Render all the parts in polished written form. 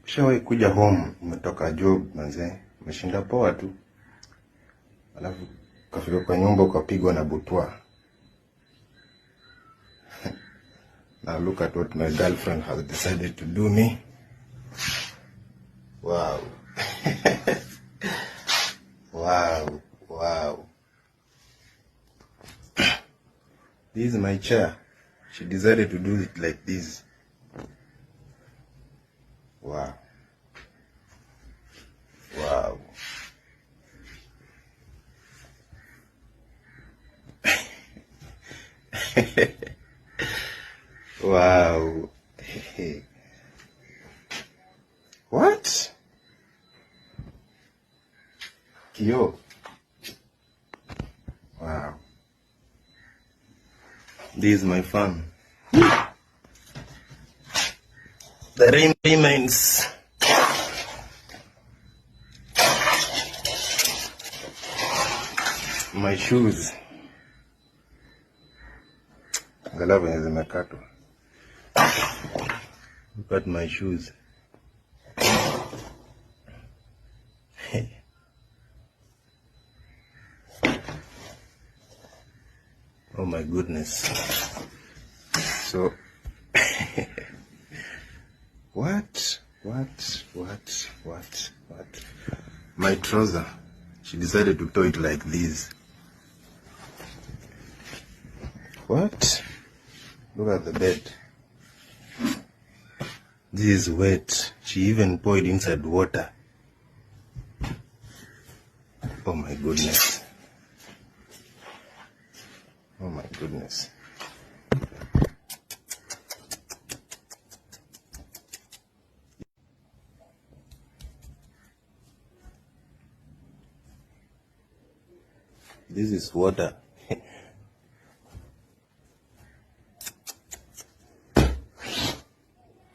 Shawahi kuja home, umetoka job manze, umeshinda poa tu. Alafu kafika kwa nyumba ukapigwa na butwa. Now look at what my girlfriend has decided to do me. Wow. Wow. Wow. This is my chair. She decided to do it like this. Wow. Wow. Wow. What? Kyo. Wow. This is my fan. The rain remains. My shoes. Angalau venye zimekatwa. Look at my shoes. Oh my goodness. So what? My trouser. She decided to tow it like this. What? Look at the bed. This is wet. She even poured inside water. Oh my goodness. Oh my goodness. This is water.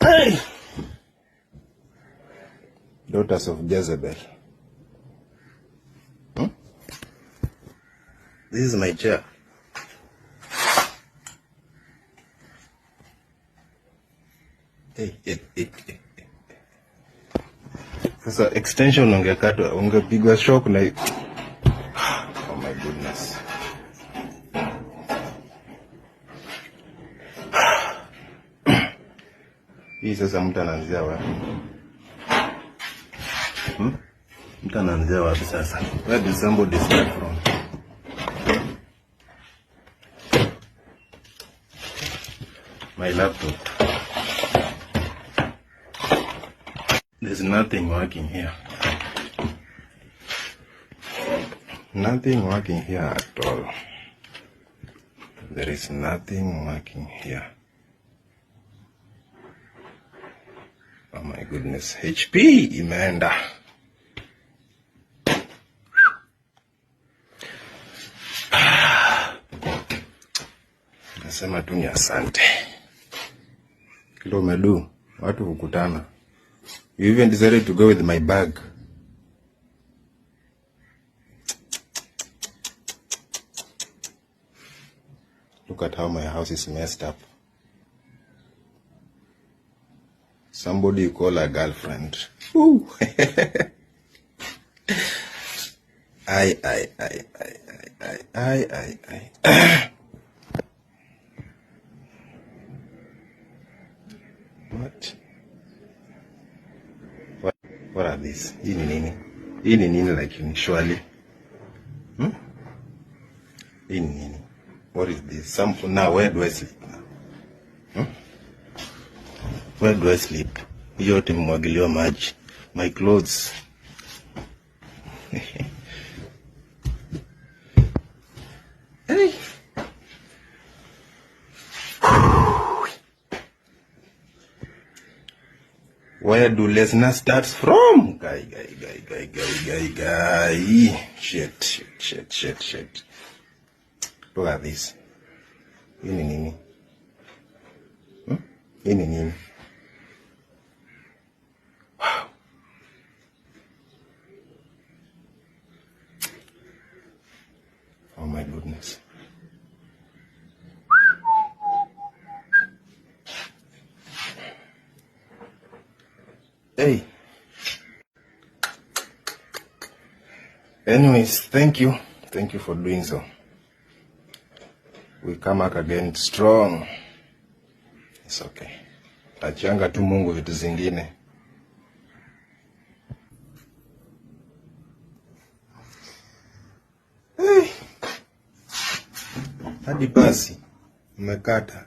Hey! Daughters of Jezebel. This is my chair. Hey. Sasa extension ungekatwa, ungepigwa shock na oh my goodness. Hii sasa mtu anaanzia wapi? Mtu anaanzia wapi sasa? Where did somebody start from? My laptop. There's nothing working here. Nothing working here at all. There is nothing working here. Oh my goodness. HP imeenda. Nasema tu ni asante. Kilo umedu, watu hukutana. You even decided to go with my bag. Look at how my house is messed up. Somebody you call a girlfriend. Ooh. I. What are these? Hii ni nini? Hii ni nini like surely? Hii ni nini? What is this? Now where do I sleep now? Where do I sleep? Hiyo yote mmwagiliwa maji. My clothes. Hey. Where do Lesnar starts from? Guy. Shit. Look at this. Hii ni nini? Hii ni nini? Wow. Oh my goodness. Hey. Anyways, thank you. Thank you for doing so. We come back again strong. It's okay. Achianga tu Mungu vitu zingine. Hey. Hadi basi umekata.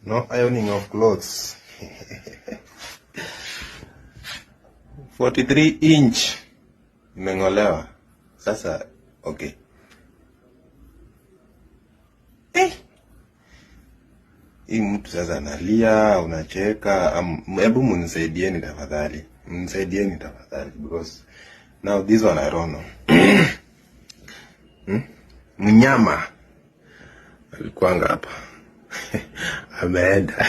No ironing of clothes. 43 inch imeng'olewa. Sasa okay. Hii mtu sasa analia, unacheka. Hebu mnisaidieni tafadhali. Mnisaidieni tafadhali because now this one I don't know. Mnyama alikuanga hapa. Ameenda.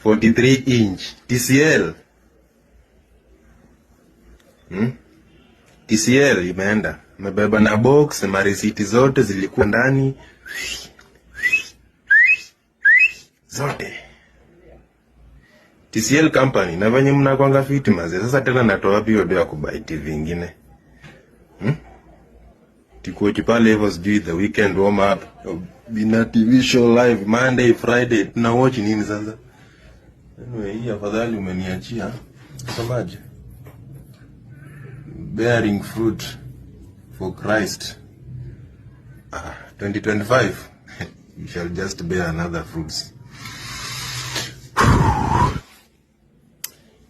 43 inch TCL. TCL imeenda. Mebeba na box, marisiti zote zilikuwa ndani. Zote. TCL company na venye mnakwanga fiti maze. Sasa tena natoa wapi hiyo ya kubuy TV ingine? Tikuochi pale hivyo sijui the weekend warm up. Bina TV show live Monday, Friday. Tuna watch nini sasa? Anyway, hii afadhali umeniachia. Samaje? Bearing fruit for Christ. 2025. You shall just bear another fruits.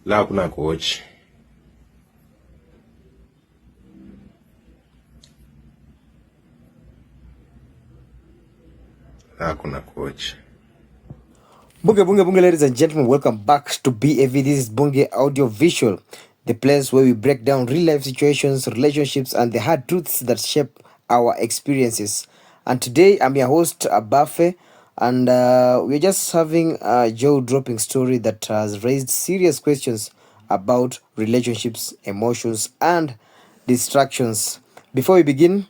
La kuna coach. La kuna coach. Bunge, ladies and gentlemen, welcome back to BAV. This is Bunge Audio Visual, the place where we break down real life situations, relationships, and the hard truths that shape our experiences. And today, I'm your host, Abafe, and we're just having a jaw-dropping story that has raised serious questions about relationships, emotions, and distractions. Before we begin,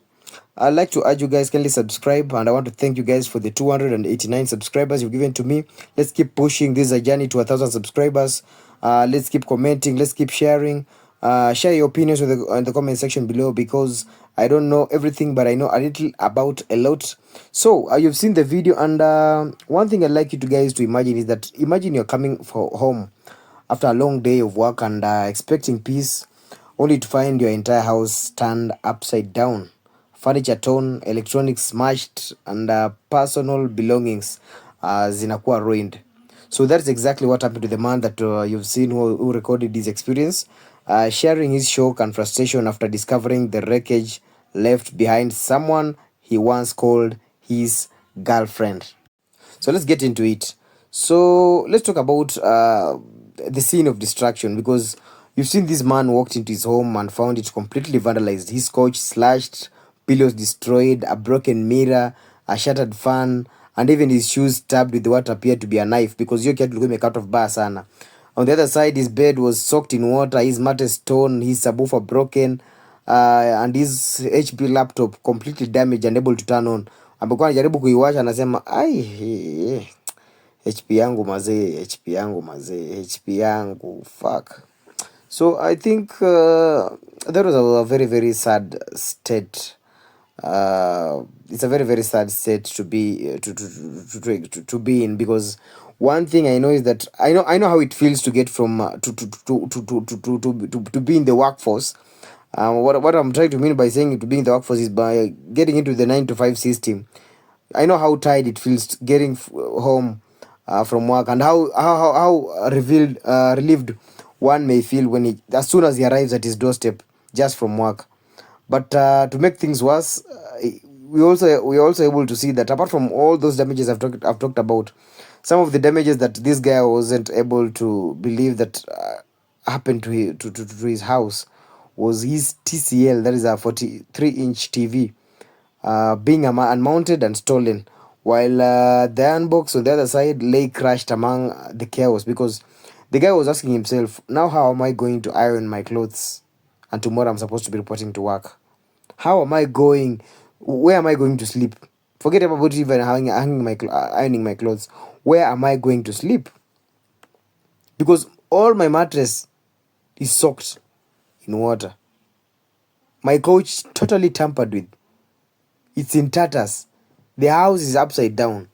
I'd like to urge you guys kindly subscribe, and I want to thank you guys for the 289 subscribers you've given to me. Let's keep pushing this journey to 1,000 subscribers. Let's keep commenting, let's keep sharing. Share your opinions in the comment section below, because I don't know everything, but I know a little about a lot. So you've seen the video, and one thing I'd like you to guys to imagine is that imagine you're coming for home after a long day of work and expecting peace, only to find your entire house turned upside down. Furniture torn, electronics smashed, and personal belongings zinakuwa ruined. So that's exactly what happened to the man that you've seen who recorded this experience, sharing his shock and frustration after discovering the wreckage left behind someone he once called his girlfriend. So let's get into it. So let's talk about the scene of destruction, because you've seen this man walked into his home and found it completely vandalized. His couch slashed, pillows destroyed, a broken mirror, a shattered fan, and even his shoes stabbed with what appeared to be a knife, because hiyo kiatu ilikuwa imekata off baya sana. On the other side, his bed was soaked in water, his mattress torn, his subwoofer broken, and his HP laptop completely damaged, unable to turn on. Amekuwa anajaribu kuiwasha, anasema ai, HP yangu mazee, HP yangu mazee, HP yangu, fuck. So I think that was a very, very sad state. It's a very, very sad state to be to be in, because one thing I know is that I know how it feels to get from to be in the workforce. What I'm trying to mean by saying to be in the workforce is by getting into the 9 to 5 system. I know how tired it feels getting home from work, and how relieved one may feel when as soon as he arrives at his doorstep just from work. But to make things worse, we also able to see that apart from all those damages I've talked about, some of the damages that this guy wasn't able to believe that happened to his house was his TCL, that is a 43-inch TV, being unmounted and stolen, while the unbox on the other side lay crushed among the chaos, because the guy was asking himself, now how am I going to iron my clothes? And tomorrow I'm supposed to be reporting to work. How am I going? Where am I going to sleep? Forget about even ironing my clothes. Where am I going to sleep? Because all my mattress is soaked in water. My couch totally tampered with. It's in tatters. The house is upside down.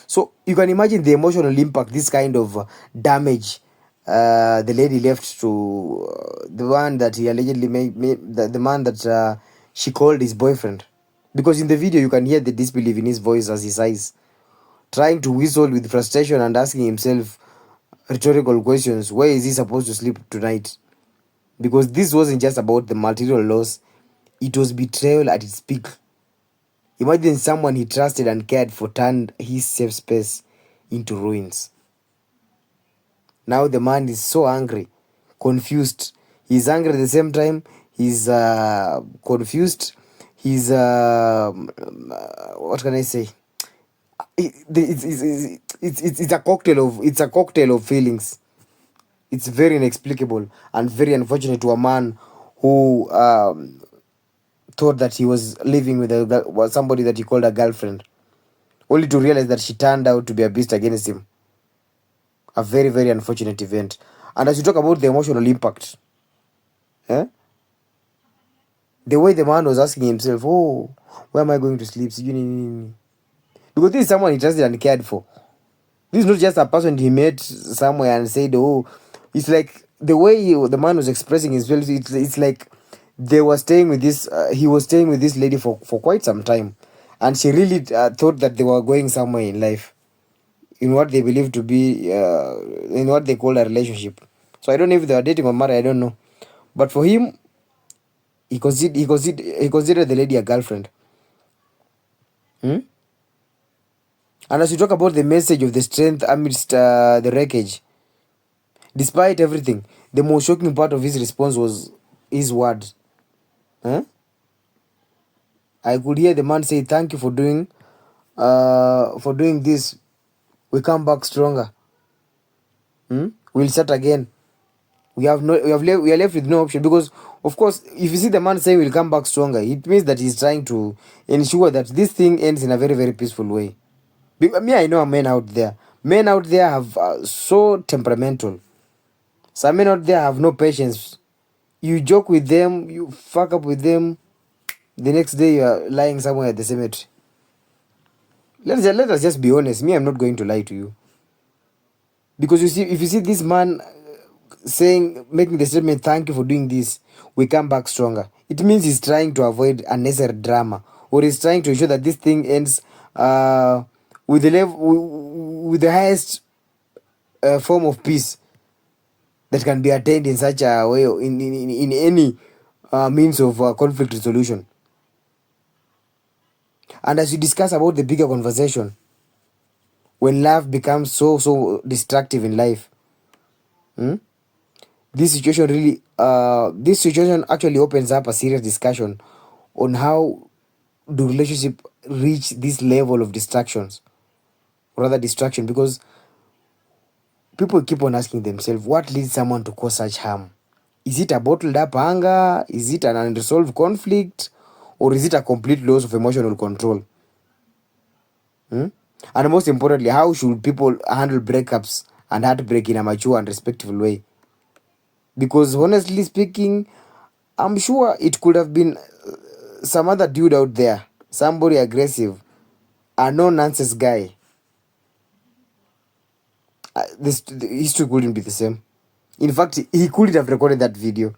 So you can imagine the emotional impact this kind of damage the lady left to the one that he allegedly made the man that she called his boyfriend. Because in the video you can hear the disbelief in his voice as he sighs, trying to whistle with frustration and asking himself rhetorical questions. Where is he supposed to sleep tonight? Because this wasn't just about the material loss, it was betrayal at its peak. Imagine someone he trusted and cared for turned his safe space into ruins. Now the man is so angry, confused. He's angry at the same time. He's confused. He's what can I say? It's a cocktail of feelings. It's very inexplicable and very unfortunate to a man who thought that he was living with somebody that he called a girlfriend, only to realize that she turned out to be a beast against him. A very, very unfortunate event. And as you talk about the emotional impact, the way the man was asking himself, oh, where am I going to sleep? Because this is someone he trusted and cared for. This is not just a person he met somewhere and said, oh, it's like the way the man was expressing himself, it's like they were staying with this, he was staying with this lady for quite some time. And she really thought that they were going somewhere in life, in what they believe to be, in what they call a relationship. So I don't know if they were dating or married, I don't know. But for him, he considered the lady a girlfriend. And as you talk about the message of the strength amidst the wreckage, despite everything, the most shocking part of his response was his words. I could hear the man say, "Thank you for doing this. We come back stronger. We'll start again. We are left with no option." Because of course, if you see the man saying we'll come back stronger, it means that he's trying to ensure that this thing ends in a very, very peaceful way. I know men out there. Men out there have so temperamental. Some men out there have no patience. You joke with them, you fuck up with them. The next day you are lying somewhere at the cemetery. Let us just be honest. Me, I'm not going to lie to you. Because you see, if you see this man making the statement, "Thank you for doing this, we come back stronger," it means he's trying to avoid unnecessary drama, or he's trying to ensure that this thing ends with the highest form of peace that can be attained in such a way, in any means of conflict resolution. And as you discuss about the bigger conversation, when love becomes so destructive in life, this situation actually opens up a serious discussion on how do relationship reach this level of distraction. Because people keep on asking themselves, what leads someone to cause such harm? Is it a bottled up anger? Is it an unresolved conflict? Or is it a complete loss of emotional control? And most importantly, how should people handle breakups and heartbreak in a mature and respectful way? Because honestly speaking, I'm sure it could have been some other dude out there, somebody aggressive, a no-nonsense guy. The history couldn't be the same. In fact, he couldn't have recorded that video.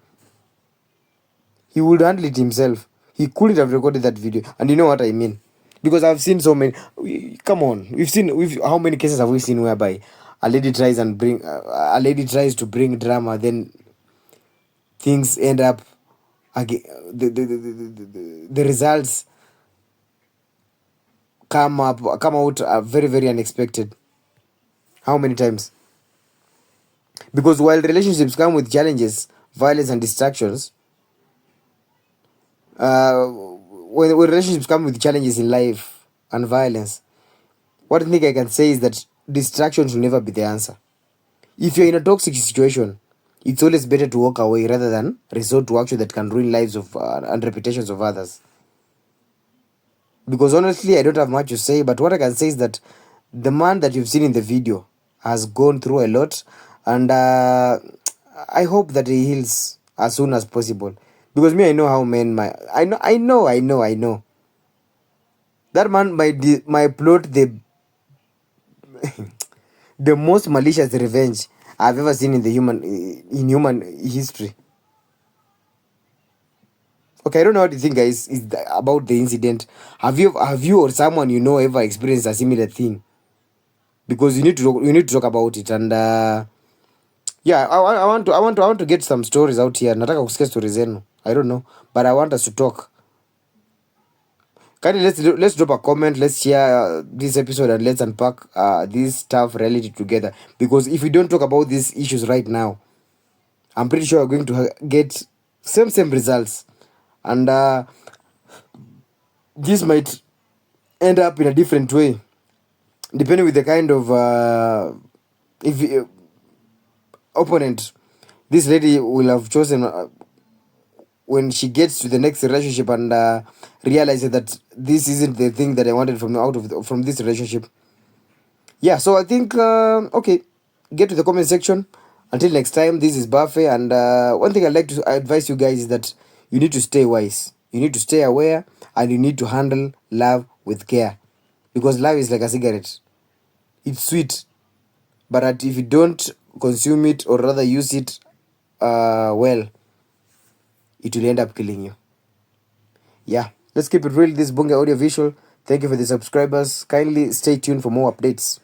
He would handle it himself. He couldn't have recorded that video. And you know what I mean? Because I've seen so many. Come on, how many cases have we seen whereby a lady tries to bring drama, then things end up again. The results come out very, very unexpected. How many times? Because while relationships come with challenges, violence, and distractions, when relationships come with challenges in life and violence, what I think I can say is that distraction should never be the answer. If you're in a toxic situation, it's always better to walk away rather than resort to action that can ruin lives of and reputations of others. because honestly I don't have much to say, but what I can say is that the man that you've seen in the video has gone through a lot, and I hope that he heals as soon as possible, because me, I know how men my I know that man might plot the most malicious revenge I've ever seen in human history. Okay, I don't know what you think, guys, about the incident. Have you or someone you know ever experienced a similar thing? Because you need to talk about it, and yeah, I want to get some stories out here. Nataka kusikia stories zenu. I don't know, but I want us to talk. Kindly let's drop a comment. Let's share this episode and let's unpack this tough reality together. Because if we don't talk about these issues right now, I'm pretty sure we're going to get same results, and this might end up in a different way, depending with the kind of if opponent this lady will have chosen when she gets to the next relationship, and realizes that this isn't the thing that I wanted from this relationship. Yeah, so I think okay, get to the comment section. Until next time, this is Buffet, and one thing I'd like to advise you guys is that you need to stay wise, you need to stay aware, and you need to handle love with care, because love is like a cigarette. It's sweet, but if you don't consume it, or rather use it well, it will end up killing you. Yeah, let's keep it real. This Bunge Audio Visual. Thank you for the subscribers. Kindly stay tuned for more updates.